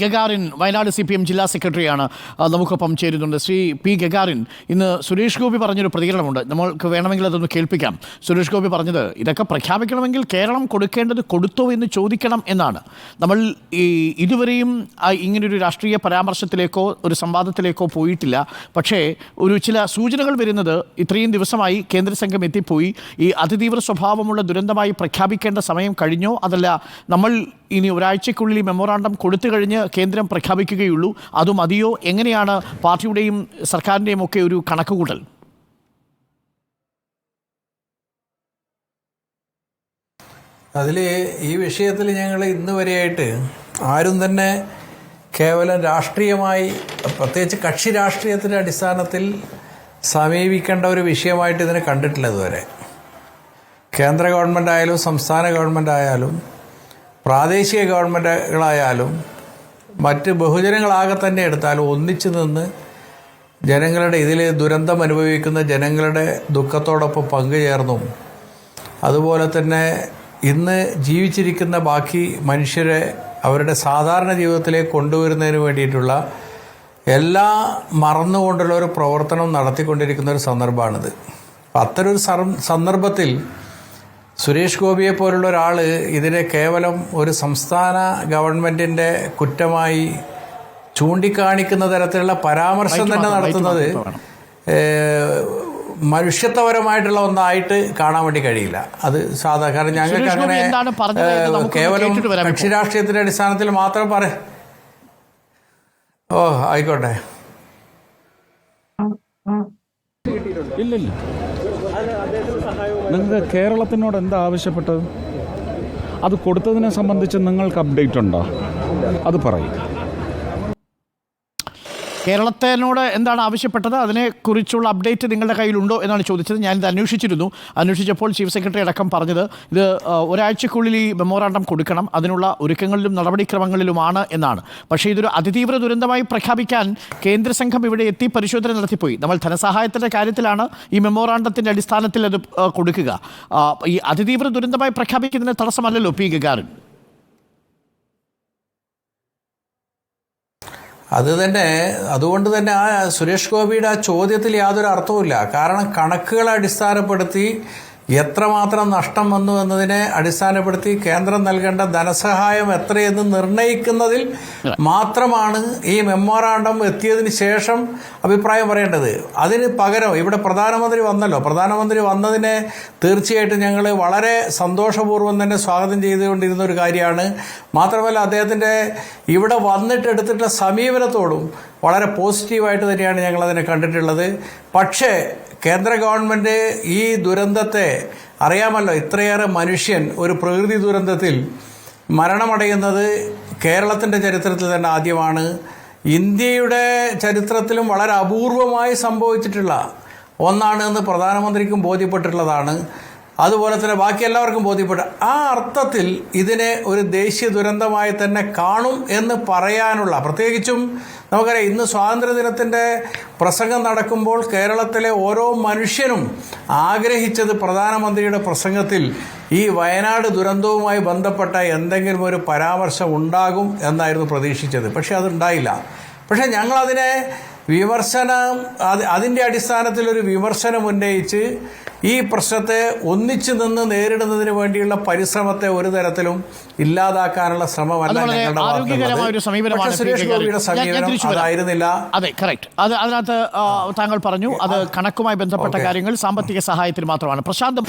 Gagarin Wayanad CPM ജില്ലാ സെക്രട്ടറിയാണ് നമുക്കൊപ്പം ചേരുന്നുണ്ട്. ശ്രീ പി ഗഗാറിൻ, ഇന്ന് സുരേഷ് ഗോപി പറഞ്ഞൊരു പ്രതികരണമുണ്ട്, നമ്മൾക്ക് വേണമെങ്കിൽ അതൊന്ന് കേൾപ്പിക്കാം. സുരേഷ് ഗോപി പറഞ്ഞത് ഇതൊക്കെ പ്രഖ്യാപിക്കണമെങ്കിൽ കേരളം കൊടുക്കേണ്ടത് കൊടുത്തോ എന്ന് ചോദിക്കണം എന്നാണ്. നമ്മൾ ഇതുവരെയും ഇങ്ങനൊരു രാഷ്ട്രീയ പരാമർശത്തിലേക്കോ ഒരു സംവാദത്തിലേക്കോ പോയിട്ടില്ല. പക്ഷേ ചില സൂചനകൾ വരുന്നത് ഇത്രയും ദിവസമായി കേന്ദ്ര സംഘം എത്തിപ്പോയി. ഈ അതിതീവ്ര സ്വഭാവമുള്ള ദുരന്തമായി പ്രഖ്യാപിക്കേണ്ട സമയം കഴിഞ്ഞോ, അതല്ല നമ്മൾ ഇനി ഒരാഴ്ചയ്ക്കുള്ളിൽ ഈ മെമ്മോറാണ്ടം കൊടുത്തു കഴിഞ്ഞ് കേന്ദ്രം പ്രഖ്യാപിക്കുകയുള്ളൂ, അത് മതിയോ? എങ്ങനെയാണ് പാർട്ടിയുടെയും സർക്കാരിൻ്റെയും ഒക്കെ ഒരു കണക്കുകൂട്ടൽ? അതിൽ ഈ വിഷയത്തിൽ ഞങ്ങൾ ഇന്ന് വരെയായിട്ട് ആരും തന്നെ കേവലം രാഷ്ട്രീയമായി, പ്രത്യേകിച്ച് കക്ഷി രാഷ്ട്രീയത്തിൻ്റെ അടിസ്ഥാനത്തിൽ സമീപിക്കേണ്ട ഒരു വിഷയമായിട്ട് ഇതിനെ കണ്ടിട്ടില്ല ഇതുവരെ. കേന്ദ്ര ഗവൺമെൻറ് ആയാലും സംസ്ഥാന ഗവൺമെൻറ് ആയാലും പ്രാദേശിക ഗവൺമെൻറ്റുകളായാലും മറ്റ് ബഹുജനങ്ങളാകെ തന്നെ എടുത്താലും ഒന്നിച്ചു നിന്ന് ജനങ്ങളുടെ ഇതിൽ ദുരന്തം അനുഭവിക്കുന്ന ജനങ്ങളുടെ ദുഃഖത്തോടൊപ്പം പങ്കുചേർന്നും, അതുപോലെ തന്നെ ഇന്ന് ജീവിച്ചിരിക്കുന്ന ബാക്കി മനുഷ്യരെ അവരുടെ സാധാരണ ജീവിതത്തിലേക്ക് കൊണ്ടുവരുന്നതിന് വേണ്ടിയിട്ടുള്ള എല്ലാ മറന്നുകൊണ്ടുള്ള ഒരു പ്രവർത്തനം നടത്തിക്കൊണ്ടിരിക്കുന്ന ഒരു സന്ദർഭമാണിത്. അപ്പം അത്തരൊരു സന്ദർഭത്തിൽ സുരേഷ് ഗോപിയെ പോലുള്ള ഒരാൾ ഇതിനെ കേവലം ഒരു സംസ്ഥാന ഗവൺമെൻറ്റിൻ്റെ കുറ്റമായി ചൂണ്ടിക്കാണിക്കുന്ന തരത്തിലുള്ള പരാമർശം തന്നെ നടത്തുന്നത് മനുഷ്യത്വപരമായിട്ടുള്ള ഒന്നായിട്ട് കാണാൻ വേണ്ടി കഴിയില്ല. അത് കാരണം ഞങ്ങൾക്ക് അങ്ങനെ കേവലം കക്ഷി രാഷ്ട്രീയത്തിൻ്റെ അടിസ്ഥാനത്തിൽ മാത്രം ആയിക്കോട്ടെ. ഇല്ലില്ല, നിങ്ങൾക്ക് കേരളത്തിനോട് എന്താ ആവശ്യപ്പെട്ടത്? അത് കൊടുത്തതിനെ സംബന്ധിച്ച് നിങ്ങൾക്ക് അപ്ഡേറ്റ് ഉണ്ടോ? അത് പറയും. കേരളത്തിനോട് എന്താണ് ആവശ്യപ്പെട്ടത്, അതിനെക്കുറിച്ചുള്ള അപ്ഡേറ്റ് നിങ്ങളുടെ കയ്യിലുണ്ടോ എന്നാണ് ചോദിച്ചത്. ഞാനിത് അന്വേഷിച്ചപ്പോൾ ചീഫ് സെക്രട്ടറി അടക്കം പറഞ്ഞത് ഇത് ഒരാഴ്ചക്കുള്ളിൽ ഈ മെമ്മോറാണ്ടം കൊടുക്കണം, അതിനുള്ള ഒരുക്കങ്ങളിലും നടപടിക്രമങ്ങളിലുമാണ് എന്നാണ്. പക്ഷേ ഇതൊരു അതിതീവ്ര ദുരന്തമായി പ്രഖ്യാപിക്കാൻ കേന്ദ്ര സംഘം ഇവിടെ എത്തി പരിശോധന നടത്തിപ്പോയി. നമ്മൾ ധനസഹായത്തിൻ്റെ കാര്യത്തിലാണ് ഈ മെമ്മോറാണ്ടത്തിൻ്റെ അടിസ്ഥാനത്തിൽ അത് കൊടുക്കുക. ഈ അതിതീവ്ര ദുരന്തമായി പ്രഖ്യാപിക്കുന്നതിന് തടസ്സമല്ലല്ലോ പി ഗഗാറിൻ. അതുകൊണ്ട് തന്നെ ആ സുരേഷ് ഗോപിയുടെ ആ ചോദ്യത്തിൽ യാതൊരു അർത്ഥവുമില്ല. കാരണം കണക്കുകളെ അടിസ്ഥാനപ്പെടുത്തി എത്രമാത്രം നഷ്ടം വന്നു എന്നതിനെ അടിസ്ഥാനപ്പെടുത്തി കേന്ദ്രം നൽകേണ്ട ധനസഹായം എത്രയെന്ന് നിർണ്ണയിക്കുന്നതിൽ മാത്രമാണ് ഈ മെമ്മോറാണ്ടം എത്തിയതിന് ശേഷം അഭിപ്രായം പറയേണ്ടത്. അതിന് പകരം ഇവിടെ പ്രധാനമന്ത്രി വന്നല്ലോ. പ്രധാനമന്ത്രി വന്നതിനെ തീർച്ചയായിട്ടും ഞങ്ങൾ വളരെ സന്തോഷപൂർവ്വം തന്നെ സ്വാഗതം ചെയ്തുകൊണ്ടിരുന്ന ഒരു കാര്യമാണ്. മാത്രമല്ല അദ്ദേഹത്തിൻ്റെ ഇവിടെ വന്നിട്ട് എടുത്തിട്ടുള്ള സമീപനത്തോടും വളരെ പോസിറ്റീവായിട്ട് തന്നെയാണ് ഞങ്ങളതിനെ കണ്ടിട്ടുള്ളത്. പക്ഷേ കേന്ദ്ര ഗവൺമെൻറ് ഈ ദുരന്തത്തെ അറിയാമല്ലോ, ഇത്രയേറെ മനുഷ്യൻ ഒരു പ്രകൃതി ദുരന്തത്തിൽ മരണമടയുന്നത് കേരളത്തിൻ്റെ ചരിത്രത്തിൽ തന്നെ ആദ്യമാണ്. ഇന്ത്യയുടെ ചരിത്രത്തിലും വളരെ അപൂർവമായി സംഭവിച്ചിട്ടുള്ള ഒന്നാണ് എന്ന് പ്രധാനമന്ത്രിക്കും ബോധ്യപ്പെട്ടിട്ടുള്ളതാണ്. അതുപോലെ തന്നെ ബാക്കി എല്ലാവർക്കും ബോധ്യപ്പെട്ട ആ അർത്ഥത്തിൽ ഇതിനെ ഒരു ദേശീയ ദുരന്തമായി തന്നെ കാണും എന്ന് പറയാനുള്ള, പ്രത്യേകിച്ചും നമുക്കറിയാം ഇന്ന് സ്വാതന്ത്ര്യദിനത്തിൻ്റെ പ്രസംഗം നടക്കുമ്പോൾ കേരളത്തിലെ ഓരോ മനുഷ്യനും ആഗ്രഹിച്ചത് പ്രധാനമന്ത്രിയുടെ പ്രസംഗത്തിൽ ഈ വയനാട് ദുരന്തവുമായി ബന്ധപ്പെട്ട എന്തെങ്കിലും ഒരു പരാമർശം ഉണ്ടാകും എന്നായിരുന്നു പ്രതീക്ഷിച്ചത്. പക്ഷേ അതുണ്ടായില്ല. പക്ഷേ ഞങ്ങളതിനെ അതിൻ്റെ അടിസ്ഥാനത്തിലൊരു വിമർശനം ഉന്നയിച്ച് ഈ പ്രശ്നത്തെ ഒന്നിച്ചു നിന്ന് നേരിടുന്നതിന് വേണ്ടിയുള്ള പരിശ്രമത്തെ ഒരു തരത്തിലും ഇല്ലാതാക്കാനുള്ള ശ്രമമല്ല ഞങ്ങളുടെ സുരേഷ് ഗോപിയുടെ സമീപനം അതായിരുന്നില്ല. അതെ, കറക്റ്റ്. അതിനകത്ത് താങ്കൾ പറഞ്ഞു അത് കണക്കുമായി ബന്ധപ്പെട്ട കാര്യങ്ങൾ സാമ്പത്തിക സഹായത്തിന് മാത്രമാണ്. പ്രശാന്ത്